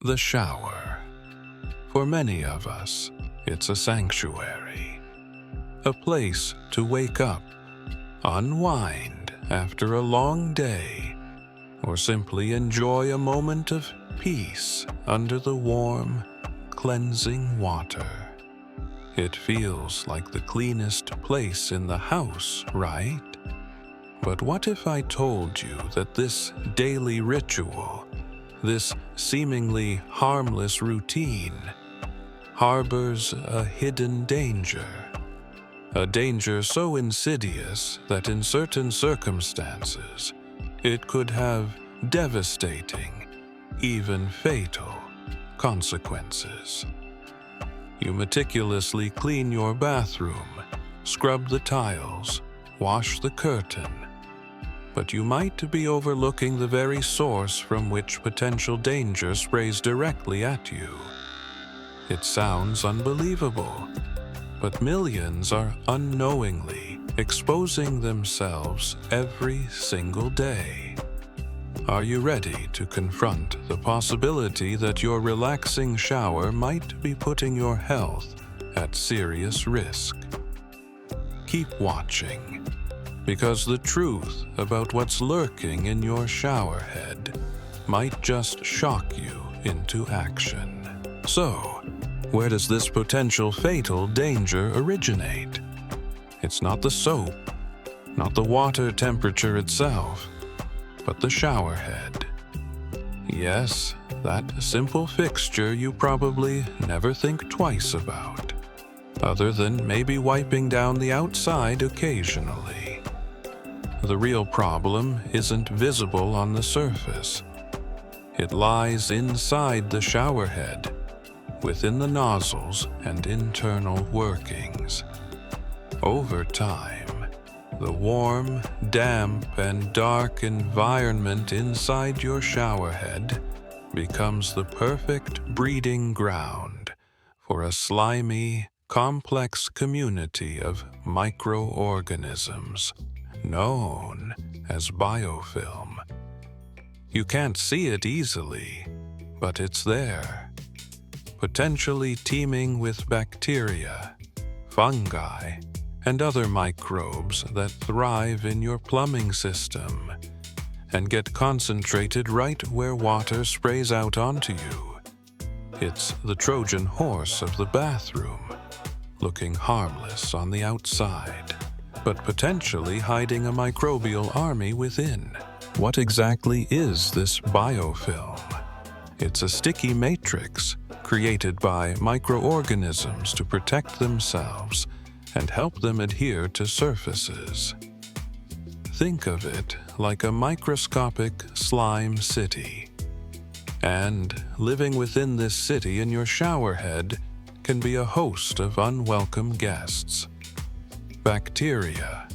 The shower. For many of us, it's a sanctuary, a place to wake up, unwind after a long day, or simply enjoy a moment of peace under the warm, cleansing water. It feels like the cleanest place in the house, right? But what if I told you that this daily ritual, this seemingly harmless routine, harbors a hidden danger? A danger so insidious that in certain circumstances, it could have devastating, even fatal, consequences. You meticulously clean your bathroom, scrub the tiles, wash the curtain, but you might be overlooking the very source from which potential danger sprays directly at you. It sounds unbelievable, but millions are unknowingly exposing themselves every single day. Are you ready to confront the possibility that your relaxing shower might be putting your health at serious risk? Keep watching, because the truth about what's lurking in your shower head might just shock you into action. So, where does this potential fatal danger originate? It's not the soap, not the water temperature itself, but the shower head. Yes, that simple fixture you probably never think twice about, other than maybe wiping down the outside occasionally. The real problem isn't visible on the surface. It lies inside the shower head, within the nozzles and internal workings. Over time, the warm, damp, and dark environment inside your shower head becomes the perfect breeding ground for a slimy, complex community of microorganisms known as biofilm. You can't see it easily, but it's there, potentially teeming with bacteria, fungi, and other microbes that thrive in your plumbing system and get concentrated right where water sprays out onto you. It's the Trojan horse of the bathroom, looking harmless on the outside, but potentially hiding a microbial army within. What exactly is this biofilm? It's a sticky matrix created by microorganisms to protect themselves and help them adhere to surfaces. Think of it like a microscopic slime city. And living within this city in your shower head can be a host of unwelcome guests. Bacteria.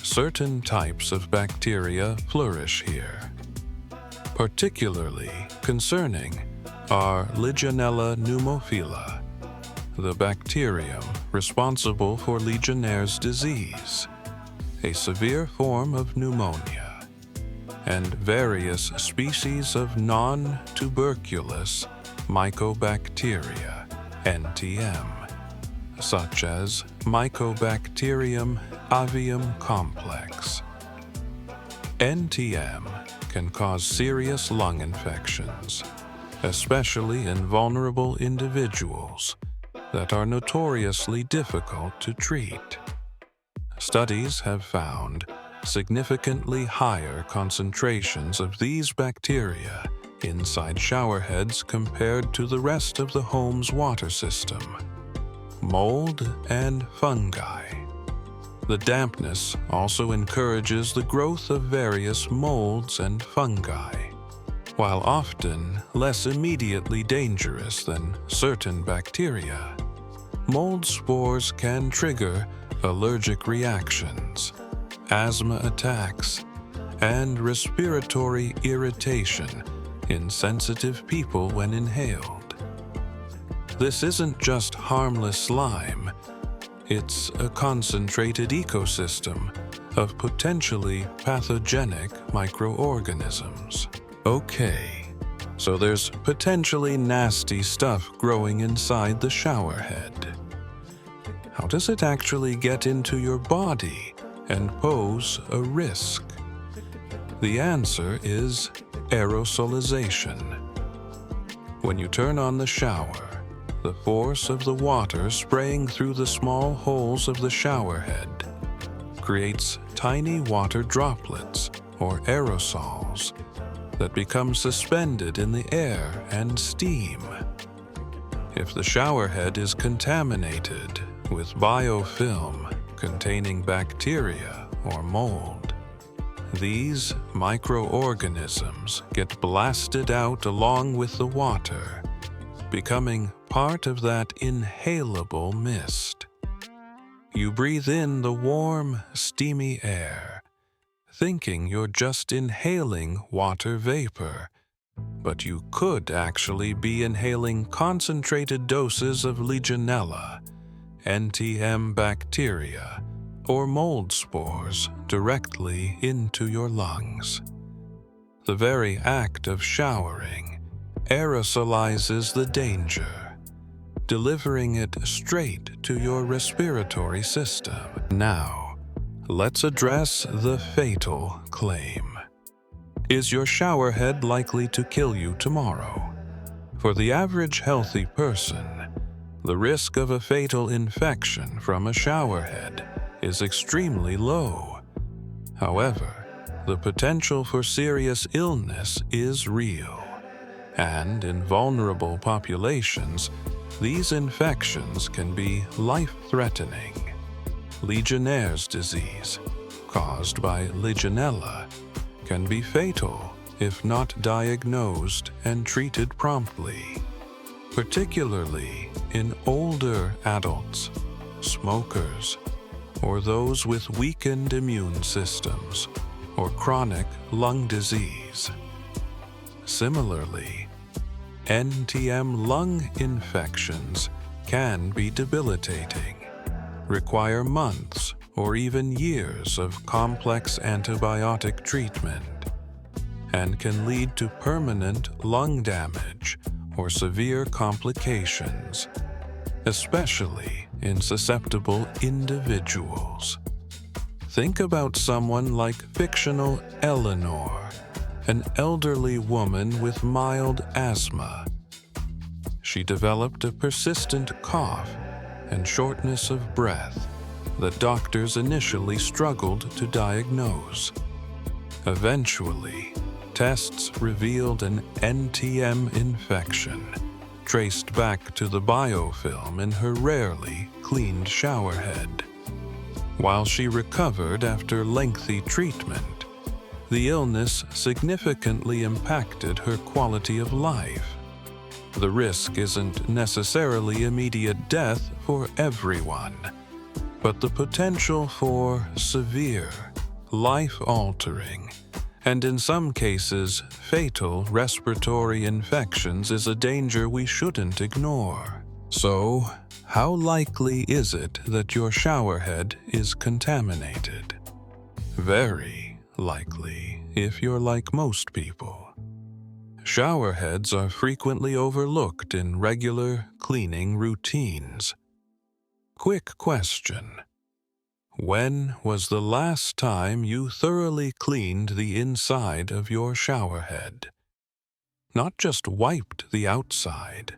Certain types of bacteria flourish here. Particularly concerning are Legionella pneumophila, the bacterium responsible for Legionnaires' disease, a severe form of pneumonia, and various species of non-tuberculous Mycobacteria NTM, such as Mycobacterium avium complex. NTM can cause serious lung infections, especially in vulnerable individuals that are notoriously difficult to treat. Studies have found significantly higher concentrations of these bacteria inside shower heads compared to the rest of the home's water system. Mold and fungi. The dampness also encourages the growth of various molds and fungi. While often less immediately dangerous than certain bacteria, mold spores can trigger allergic reactions, asthma attacks, and respiratory irritation in sensitive people when inhaled. This isn't just harmless slime, it's a concentrated ecosystem of potentially pathogenic microorganisms. Okay, so there's potentially nasty stuff growing inside the showerhead. How does it actually get into your body and pose a risk? The answer is aerosolization. When you turn on the shower, the force of the water spraying through the small holes of the showerhead creates tiny water droplets, or aerosols, that become suspended in the air and steam. If the showerhead is contaminated with biofilm containing bacteria or mold, these microorganisms get blasted out along with the water, becoming part of that inhalable mist. You breathe in the warm, steamy air, thinking you're just inhaling water vapor, but you could actually be inhaling concentrated doses of Legionella NTM bacteria or mold spores directly into your lungs. The very act of showering aerosolizes the danger, delivering it straight to your respiratory system. Now, let's address the fatal claim. Is your showerhead likely to kill you tomorrow? For the average healthy person, the risk of a fatal infection from a showerhead is extremely low. However, the potential for serious illness is real, and in vulnerable populations, these infections can be life-threatening. Legionnaires' disease, caused by Legionella, can be fatal if not diagnosed and treated promptly, particularly in older adults, smokers, or those with weakened immune systems or chronic lung disease. Similarly, NTM lung infections can be debilitating, require months or even years of complex antibiotic treatment, and can lead to permanent lung damage or severe complications, especially in susceptible individuals. Think about someone like fictional Eleanor, an elderly woman with mild asthma. She developed a persistent cough and shortness of breath that doctors initially struggled to diagnose. Eventually, tests revealed an NTM infection, traced back to the biofilm in her rarely cleaned showerhead. While she recovered after lengthy treatment, the illness significantly impacted her quality of life. The risk isn't necessarily immediate death for everyone, but the potential for severe, life-altering, and in some cases fatal respiratory infections is a danger we shouldn't ignore. So, how likely is it that your showerhead is contaminated? Very likely, if you're like most people. Showerheads are frequently overlooked in regular cleaning routines. Quick question: when was the last time you thoroughly cleaned the inside of your showerhead? Not just wiped the outside,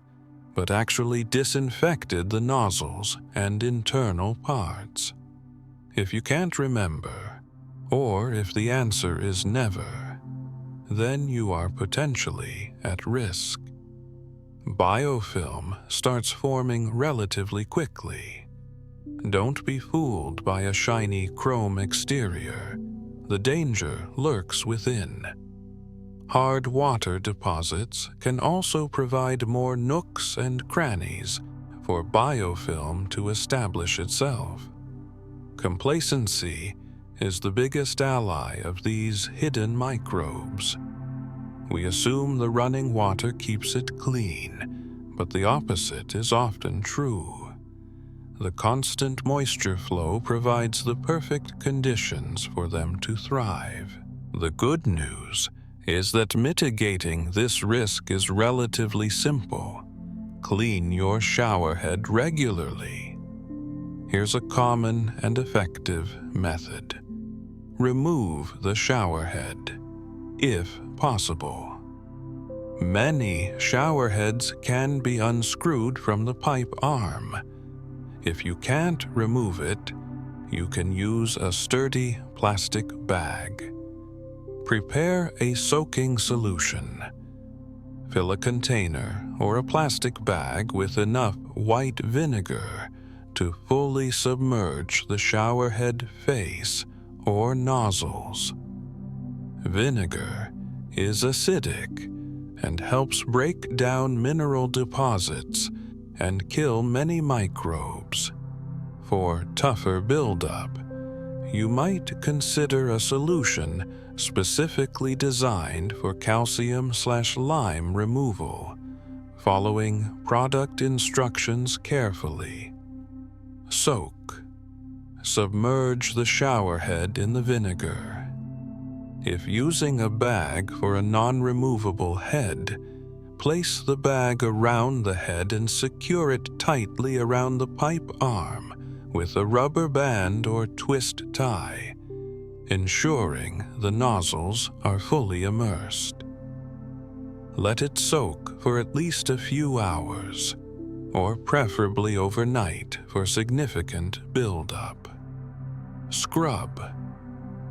but actually disinfected the nozzles and internal parts. If you can't remember, or if the answer is never, then you are potentially at risk. Biofilm starts forming relatively quickly. Don't be fooled by a shiny chrome exterior. The danger lurks within. Hard water deposits can also provide more nooks and crannies for biofilm to establish itself. Complacency is the biggest ally of these hidden microbes. We assume the running water keeps it clean, but the opposite is often true. The constant moisture flow provides the perfect conditions for them to thrive. The good news is that mitigating this risk is relatively simple. Clean your showerhead regularly. Here's a common and effective method. Remove the showerhead, if possible. Many showerheads can be unscrewed from the pipe arm. If you can't remove it, you can use a sturdy plastic bag. Prepare a soaking solution. Fill a container or a plastic bag with enough white vinegar to fully submerge the showerhead face or nozzles. Vinegar is acidic and helps break down mineral deposits and kill many microbes. For tougher buildup, you might consider a solution specifically designed for calcium/lime removal, following product instructions carefully. Soak. Submerge the showerhead in the vinegar. If using a bag for a non-removable head, place the bag around the head and secure it tightly around the pipe arm with a rubber band or twist tie, ensuring the nozzles are fully immersed. Let it soak for at least a few hours, or preferably overnight for significant buildup. Scrub.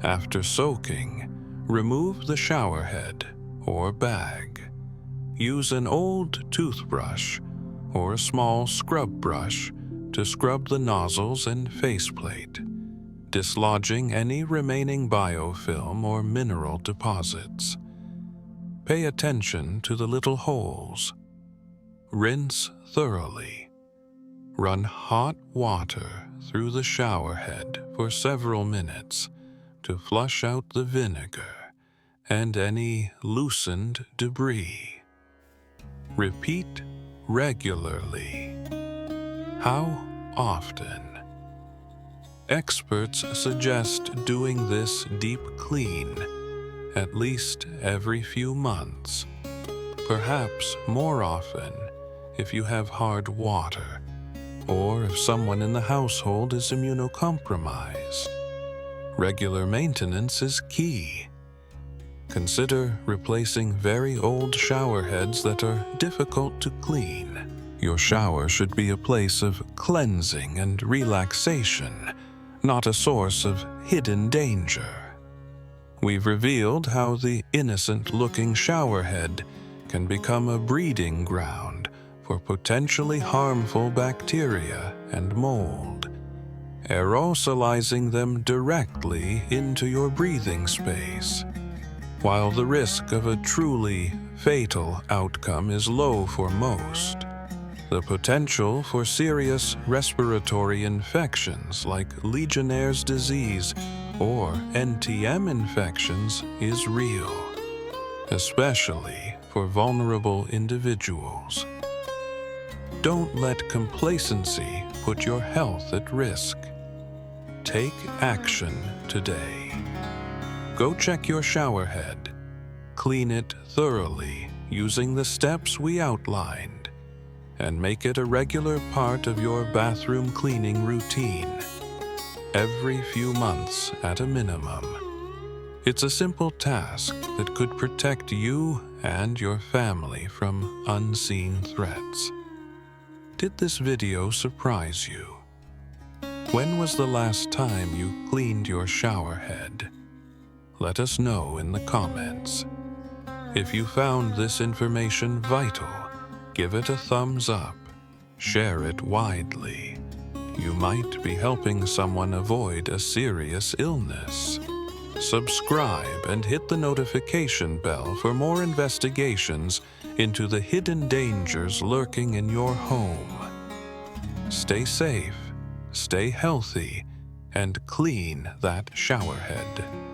After soaking, remove the showerhead or bag. Use an old toothbrush or a small scrub brush to scrub the nozzles and faceplate, dislodging any remaining biofilm or mineral deposits. Pay attention to the little holes. Rinse thoroughly. Run hot water through the showerhead for several minutes to flush out the vinegar and any loosened debris. Repeat regularly. How often? Experts suggest doing this deep clean at least every few months, perhaps more often if you have hard water or if someone in the household is immunocompromised. Regular maintenance is key. Consider replacing very old showerheads that are difficult to clean. Your shower should be a place of cleansing and relaxation, not a source of hidden danger. We've revealed how the innocent-looking showerhead can become a breeding ground for potentially harmful bacteria and mold, aerosolizing them directly into your breathing space. While the risk of a truly fatal outcome is low for most, the potential for serious respiratory infections like Legionnaires' disease or NTM infections is real, especially for vulnerable individuals. Don't let complacency put your health at risk. Take action today. Go check your showerhead. Clean it thoroughly using the steps we outlined, and make it a regular part of your bathroom cleaning routine, every few months at a minimum. It's a simple task that could protect you and your family from unseen threats. Did this video surprise you? When was the last time you cleaned your showerhead? Let us know in the comments. If you found this information vital, give it a thumbs up. Share it widely. You might be helping someone avoid a serious illness. Subscribe and hit the notification bell for more investigations into the hidden dangers lurking in your home. Stay safe, stay healthy, and clean that showerhead.